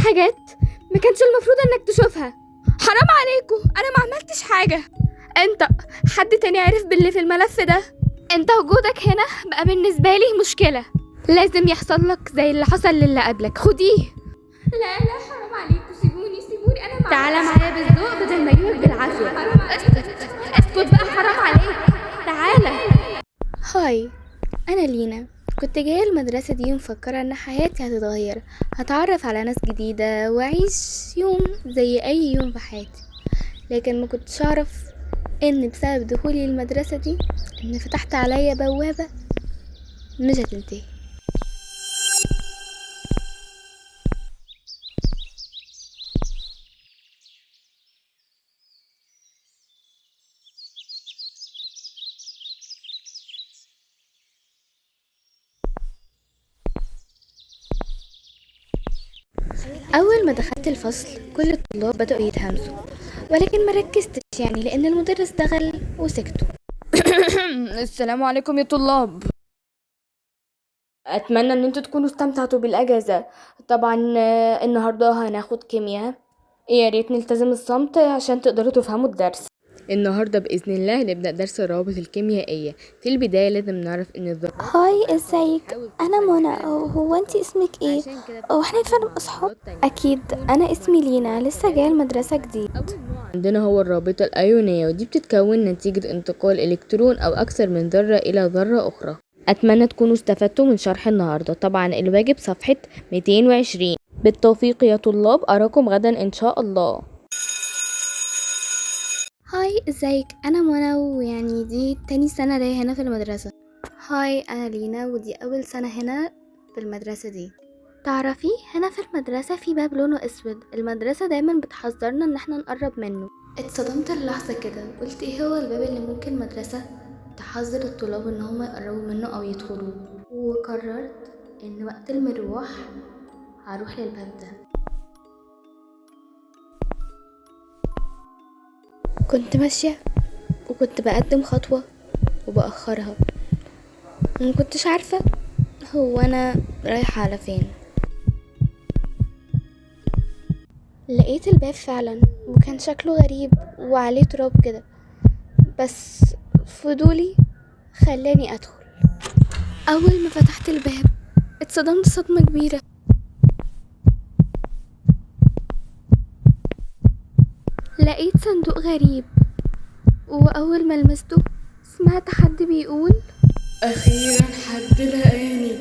حاجات ما كانش المفروض انك تشوفها. حرام عليكم، انا ما عملتش حاجة. انت حد تاني عرف باللي في الملف ده؟ انت وجودك هنا بقى بالنسبة لي مشكلة. لازم يحصل لك زي اللي حصل للي قبلك. خديه. لا حرام عليكم، سيبوني انا معاك. تعالى معايا بالذوق بدل ما اجيبك بالعافية. اسكت بقى، حرام عليك. تعالى. هاي، انا لينا. كنت جايه المدرسه دي مفكره ان حياتي هتتغير، هتعرف على ناس جديده واعيش يوم زي اي يوم في حياتي. لكن ما كنتش اعرف ان بسبب دخولي المدرسه دي ان فتحت عليا بوابه مش هتنتهي. اول ما دخلت الفصل كل الطلاب بدأوا يتهمسوا، ولكن ما ركزتش يعني لان المدرس دخل وسكتوا. السلام عليكم يا طلاب. اتمنى ان انتوا تكونوا استمتعتوا بالاجازه. طبعا النهارده هناخد كيمياء. يا ريت نلتزم الصمت عشان تقدروا تفهموا الدرس. النهارده باذن الله هنبدا درس الروابط الكيميائيه. في البدايه لازم نعرف ان الذرات. هاي، ازيك؟ انا منى. هو انت اسمك ايه؟ احنا نتفرج اصحاب. اكيد، انا اسمي لينا، لسه جايه المدرسه جديد. عندنا هو الرابطه الايونيه، ودي بتتكون نتيجه انتقال الكترون او اكثر من ذره الى ذره اخرى. اتمنى تكونوا استفدتوا من شرح النهارده. طبعا الواجب صفحه 220. بالتوفيق يا طلاب، اراكم غدا ان شاء الله. هاي، ازيك؟ انا منى، ويعني دي تاني سنة ليا هنا في المدرسة. هاي، انا لينا، ودي اول سنة هنا في المدرسة دي. تعرفي هنا في المدرسة في باب لونه اسود، المدرسة دايما بتحذرنا ان احنا نقرب منه. اتصدمت اللحظة كده، قلت ايه هو الباب اللي ممكن المدرسة تحذر الطلاب ان هم يقربوا منه او يدخلوه. وقررت ان وقت المروح هروح للباب ده. كنت ماشية وكنت بقدم خطوة وبأخرها، ومكنتش عارفة هو أنا رايحة على فين. لقيت الباب فعلا، وكان شكله غريب وعليه تراب كده، بس فضولي خلاني أدخل. أول ما فتحت الباب اتصدمت صدمة كبيرة. لقيت صندوق غريب، وأول ما لمسته سمعت حد بيقول: اخيرا حد لقاني.